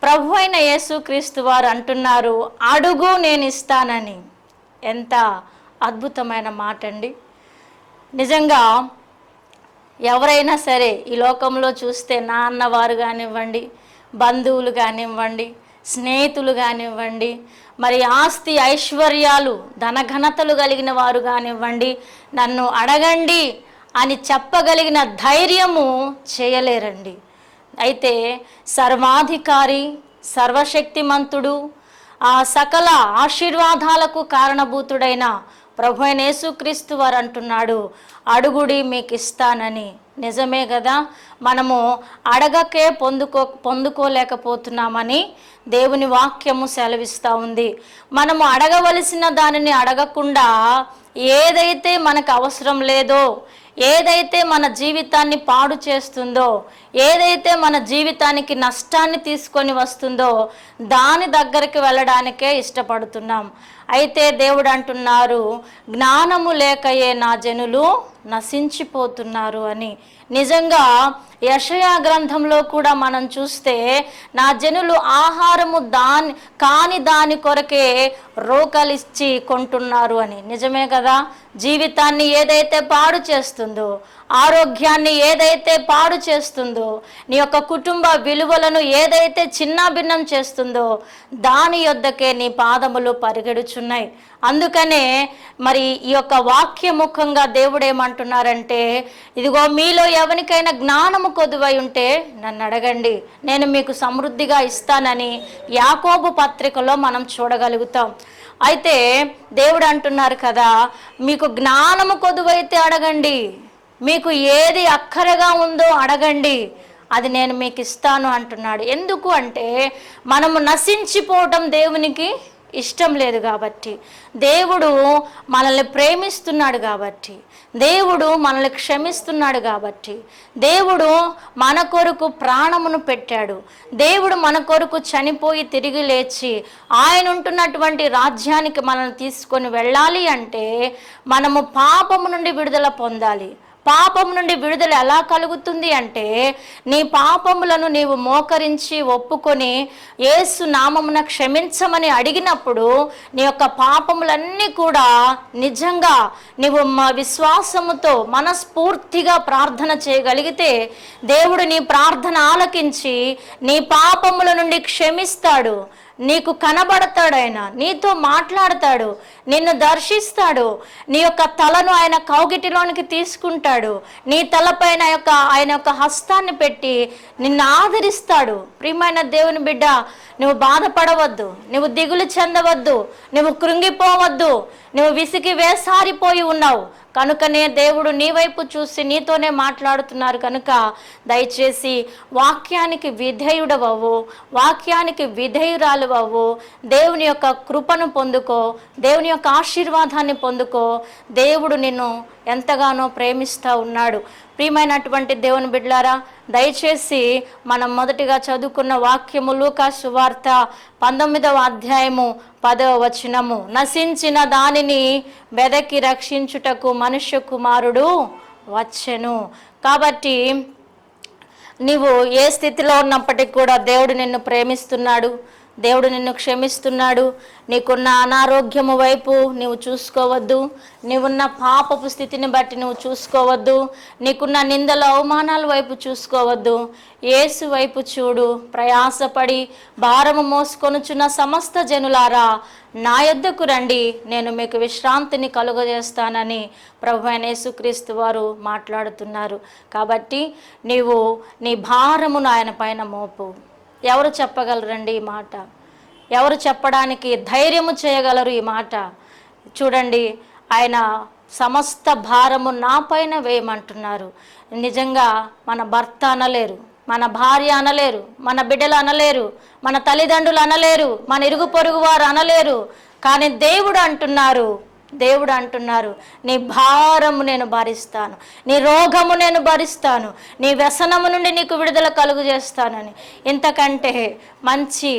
ప్రభు అయిన యేసుక్రీస్తు వారు అంటున్నారు, అడుగు నేను ఇస్తానని. ఎంత అద్భుతమైన మాట అండి. నిజంగా ఎవరైనా సరే ఈ లోకంలో చూస్తే నాన్నవారు కానివ్వండి, బంధువులు కానివ్వండి, స్నేహితులు కానివ్వండి, మరి ఆస్తి ఐశ్వర్యాలు ధనఘనతలు కలిగిన వారు కానివ్వండి, నన్ను అడగండి అని చెప్పగలిగిన ధైర్యము చేయలేరండి. అయితే సర్వాధికారి, సర్వశక్తిమంతుడు, ఆ సకల ఆశీర్వాదాలకు కారణభూతుడైన ప్రభు అయిన యేసుక్రీస్తు వారు అంటున్నాడు, అడుగుడి మీకు ఇస్తానని. నిజమే కదా, మనము అడగకే పొందుకోలేకపోతున్నామని దేవుని వాక్యము సెలవిస్తూ ఉంది. మనము అడగవలసిన దానిని అడగకుండా ఏదైతే మనకు అవసరం లేదో, ఏదైతే మన జీవితాన్ని పాడు చేస్తుందో, ఏదైతే మన జీవితానికి నష్టాన్ని తీసుకొని వస్తుందో దాని దగ్గరికి వెళ్ళడానికే ఇష్టపడుతున్నాం. అయితే దేవుడు అంటున్నారు, జ్ఞానము లేకయే నా జనులు నశించిపోతున్నారు అని. నిజంగా యెషయా గ్రంథంలో కూడా మనం చూస్తే, నా జనులు ఆహారము కాని దాని కొరకే రోకలిచ్చి కొంటున్నారు అని. నిజమే కదా, జీవితాన్ని ఏదైతే పాడు చేస్తుందో, ఆరోగ్యాన్ని ఏదైతే పాడు చేస్తుందో, నీ యొక్క కుటుంబ విలువలను ఏదైతే చిన్నాభిన్నం చేస్తుందో దాని యొద్దకే నీ పాదములు పరిగెడుచున్నాయి. అందుకనే మరి ఈ యొక్క వాక్యముఖంగా దేవుడు ఏమంటున్నారంటే, ఇదిగో మీలో ఎవరికైనా జ్ఞానము కొదువై ఉంటే నన్ను అడగండి, నేను మీకు సమృద్ధిగా ఇస్తానని యాకోబు పత్రికలో మనం చూడగలుగుతాం. అయితే దేవుడు అంటున్నారు కదా, మీకు జ్ఞానము కొదువైతే అడగండి, మీకు ఏది అక్కరగా ఉందో అడగండి, అది నేను మీకు ఇస్తాను అంటున్నాడు. ఎందుకు అంటే, మనము నశించిపోవటం దేవునికి ఇష్టం లేదు కాబట్టి, దేవుడు మనల్ని ప్రేమిస్తున్నాడు కాబట్టి, దేవుడు మనల్ని క్షమిస్తున్నాడు కాబట్టి, దేవుడు మన కొరకు ప్రాణమును పెట్టాడు, దేవుడు మన కొరకు చనిపోయి తిరిగి లేచి ఆయన ఉంటున్నటువంటి రాజ్యానికి మనల్ని తీసుకొని వెళ్ళాలి అంటే మనము పాపము నుండి విడుదల పొందాలి. పాపము నుండి విడుదల ఎలా కలుగుతుంది అంటే, నీ పాపములను నీవు మోకరించి ఒప్పుకొని యేసు నామమున క్షమించమని అడిగినప్పుడు నీ యొక్క పాపములన్నీ కూడా నిజంగా నీవు విశ్వాసముతో మనస్ఫూర్తిగా ప్రార్థన చేయగలిగితే దేవుడు నీ ప్రార్థన ఆలకించి నీ పాపముల నుండి క్షమిస్తాడు. నీకు కనబడతాడు, ఆయన నీతో మాట్లాడతాడు, నిన్ను దర్శిస్తాడు, నీ యొక్క తలను ఆయన కౌగిటిలోనికి తీసుకుంటాడు, నీ తలపైన ఆయన యొక్క హస్తాన్ని పెట్టి నిన్ను ఆదరిస్తాడు. ప్రియమైన దేవుని బిడ్డ, నువ్వు బాధపడవద్దు, నువ్వు దిగులు చెందవద్దు, నువ్వు కృంగిపోవద్దు, నువ్వు విసిగి వేసారిపోయి ఉన్నావు కనుకనే దేవుడు నీ వైపు చూసి నీతోనే మాట్లాడుతున్నారు. కనుక దయచేసి వాక్యానికి విధేయుడవవు, వాక్యానికి విధేయురాలువవు, దేవుని యొక్క కృపను పొందుకో, దేవుని యొక్క ఆశీర్వాదాన్ని పొందుకో. దేవుడు నిన్ను ఎంతగానో ప్రేమిస్తూ ఉన్నాడు. ప్రియమైనటువంటి దేవుని బిడ్డలారా, దయచేసి మనం మొదటిగా చదువుకున్న వాక్యము లూకా సువార్త 19వ అధ్యాయము 10వ వచనము, నశించిన దానిని వెదకి రక్షించుటకు మనుష్య కుమారుడు వచ్చెను. కాబట్టి నీవు ఏ స్థితిలో ఉన్నప్పటికీ కూడా దేవుడు నిన్ను ప్రేమిస్తున్నాడు, దేవుడు నిన్ను క్షమిస్తున్నాడు. నీకున్న అనారోగ్యము వైపు నీవు చూసుకోవద్దు, నీవున్న పాపపు స్థితిని బట్టి నువ్వు చూసుకోవద్దు, నీకున్న నిందల అవమానాల వైపు చూసుకోవద్దు. యేసు వైపు చూడు. ప్రయాసపడి భారము మోసుకొనుచున్న సమస్త జనులారా నా యొద్దకు రండి, నేను మీకు విశ్రాంతిని కలుగజేస్తానని ప్రభువైన యేసుక్రీస్తు వారు మాట్లాడుతున్నారు. కాబట్టి నీవు నీ భారమును ఆయన పైన మోపు. ఎవరు చెప్పగలరండి ఈ మాట? ఎవరు చెప్పడానికి ధైర్యము చేయగలరు ఈ మాట? చూడండి, ఆయన సమస్త భారము నా పైన వేయమంటున్నారు. నిజంగా మన భర్త అనలేరు, మన భార్య అనలేరు, మన బిడ్డలు అనలేరు, మన తల్లిదండ్రులు అనలేరు, మన ఇరుగు పొరుగు వారు అనలేరు. కానీ దేవుడు అంటున్నారు, నీ భారము నేను భరిస్తాను, నీ రోగము నేను భరిస్తాను, నీ వ్యసనము నుండి నీకు విడుదల కలుగు చేస్తానని. ఇంతకంటే మంచి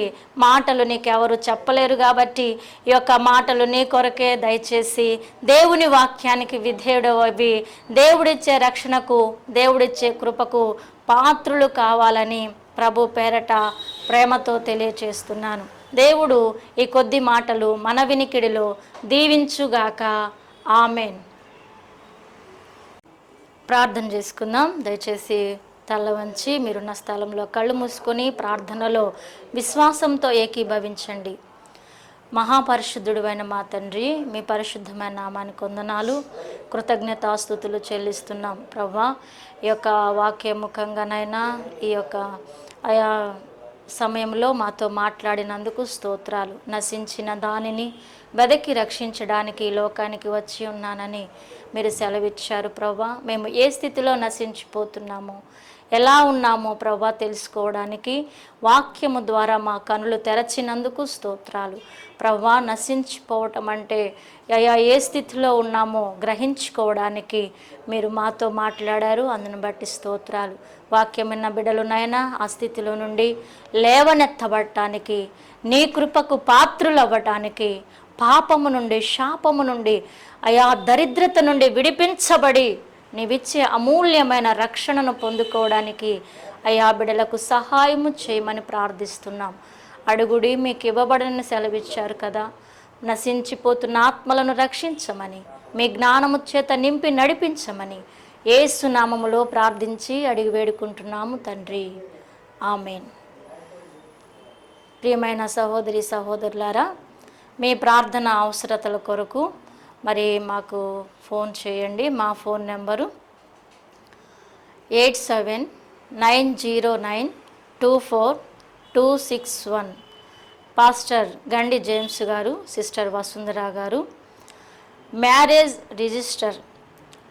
మాటలు నీకెవరు చెప్పలేరు. కాబట్టి ఈ యొక్క మాటలు నీ కొరకే. దయచేసి దేవుని వాక్యానికి విధేయుడవి, దేవుడిచ్చే రక్షణకు, దేవుడిచ్చే కృపకు పాత్రులు కావాలని ప్రభు పేరట ప్రేమతో తెలియచేస్తున్నాను. దేవుడు ఈ కొద్ది మాటలు మన వినికిడిలో దీవించుగాక. ఆమెన్. ప్రార్థన చేసుకుందాం. దయచేసి తల వంచి మీరున్న స్థలంలో కళ్ళు మూసుకొని ప్రార్థనలో విశ్వాసంతో ఏకీభవించండి. మహాపరిశుద్ధుడైన మా తండ్రి, మీ పరిశుద్ధమైన నామానికి వందనాలు, కృతజ్ఞతాస్తుతులు చెల్లిస్తున్నాం ప్రభా. ఈ యొక్క వాక్యముఖంగానైనా ఈ యొక్క ఆయా సమయంలో మాతో మాట్లాడినందుకు స్తోత్రాలు. నశించిన దానిని వెదకి రక్షించడానికి ఈ లోకానికి వచ్చి ఉన్నానని మీరు సెలవిచ్చారు ప్రభా. మేము ఏ స్థితిలో నశించిపోతున్నామో, ఎలా ఉన్నామో ప్రభా తెలుసుకోవడానికి వాక్యము ద్వారా మా కనులు తెరచినందుకు స్తోత్రాలు ప్రభా. నశించిపోవటం అంటే ఏ స్థితిలో ఉన్నామో గ్రహించుకోవడానికి మీరు మాతో మాట్లాడారు, అందును బట్టి స్తోత్రాలు. వాక్యం విన్న బిడ్డలునైనా ఆ స్థితిలో నుండి లేవనెత్తబడటానికి, నీ కృపకు పాత్రులవ్వటానికి, పాపము నుండి శాపము నుండి దరిద్రత నుండి విడిపించబడి నీవిచ్చే అమూల్యమైన రక్షణను పొందుకోవడానికి బిడ్డలకు సహాయము చేయమని ప్రార్థిస్తున్నాం. అడుగుడి మీకు ఇవ్వబడని సెలవిచ్చారు కదా. నశించిపోతున్న ఆత్మలను రక్షించమని, మీ జ్ఞానము చేత నింపి నడిపించమని యేసు నామములో ప్రార్థించి అడిగి వేడుకుంటున్నాము తండ్రి, ఆమేన్. ప్రియమైన సహోదరి సహోదరులారా, మీ ప్రార్థన అవసరతల కొరకు మరి మాకు ఫోన్ చేయండి. మా phone number 8790924261. Pastor Gandi James గారు, సిస్టర్ వసుంధర గారు, marriage register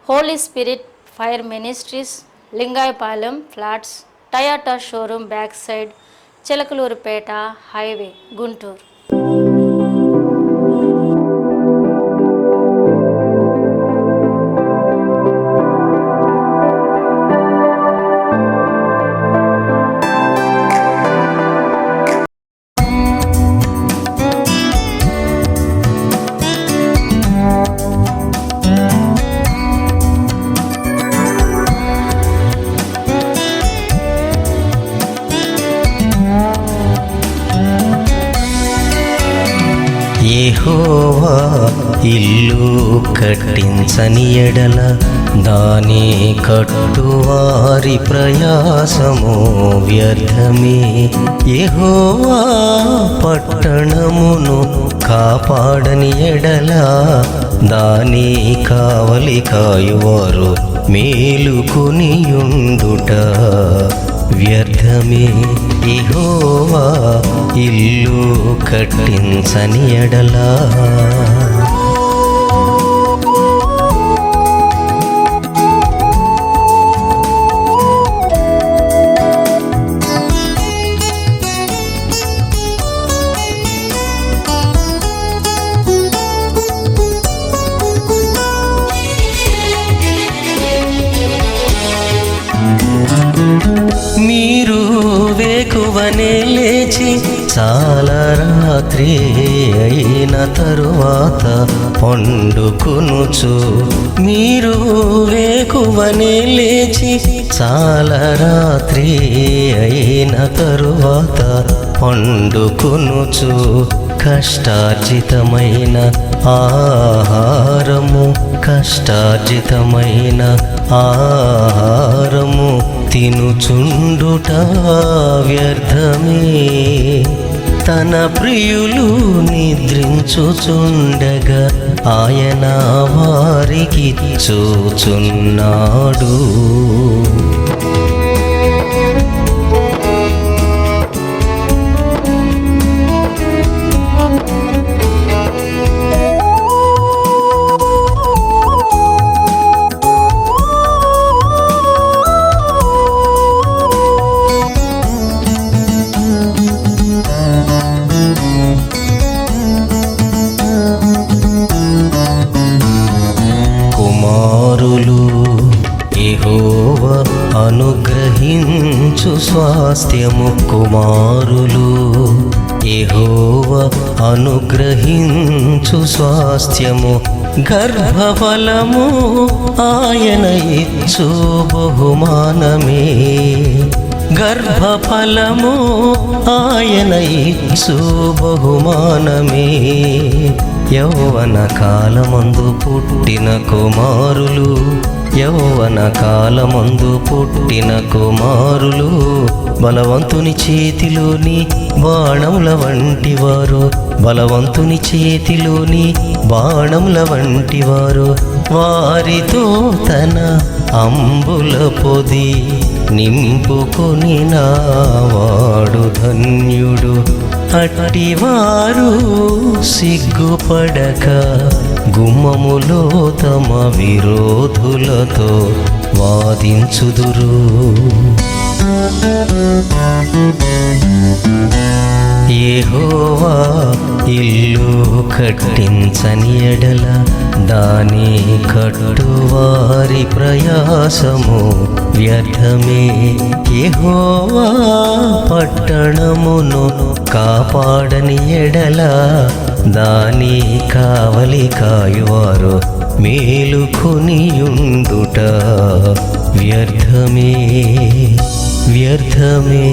holy spirit fire ministries, Lingayapalem flats, Toyota showroom back side, Chilakaluripet highway, Guntur. యెహోవా ఇల్లు కట్టించని ఎడల దాని కట్టువారి ప్రయాసము వ్యర్థమే. యెహోవా పట్టణమును కాపాడని ఎడల దాని కావలి కాయువారు మేలుకొనియుండుట వ్యర్థమే. యెహోవా ఇల్లు కట్టించని ఎడలా మీరు వేకువనే లేచి చాలా రాత్రి అయిన తరువాత పండుకొనుచు. మీరు వేకువనే లేచి చాలా రాత్రి అయిన తరువాత పండుకొనుచు. కష్టార్జితమైన ఆహారము, కష్టార్జితమైన ఆహారము తినుచుండుట వ్యర్థమే. తన ప్రియులు నిద్రించుచుండగా ఆయన వారికి చూచున్నాడు. యెహోవా అనుగ్రహించు స్వాస్థ్యము కుమారులు. యెహోవా అనుగ్రహించు స్వాస్థ్యము గర్భఫలము ఆయన ఇచ్చు బహుమానమే. గర్భఫలము ఆయన ఇచ్చు బహుమానమే. యౌవన కాలమందు పుట్టిన కుమారులు యౌవన కాలమందు పుట్టిన కుమారులు బలవంతుని చేతిలోని బాణముల వంటివారు, బలవంతుని చేతిలోని బాణముల వంటివారు. వారితో తన అంబుల పొది నింపుకొని నావాడు ధన్యుడు. అట్టివారు సిగ్గుపడక గుమ్మములో తమ విరోధులతో వాదించుదురు. యెహోవా ఇల్లు కట్టించని ఎడల దాని కట్టువారి ప్రయాసము వ్యర్థమే. యెహోవా పట్టణమును కాపాడని ఎడల దాని కావలి కాయువారు మేలుకొనియుండుట వ్యర్థమే వ్యర్థమే.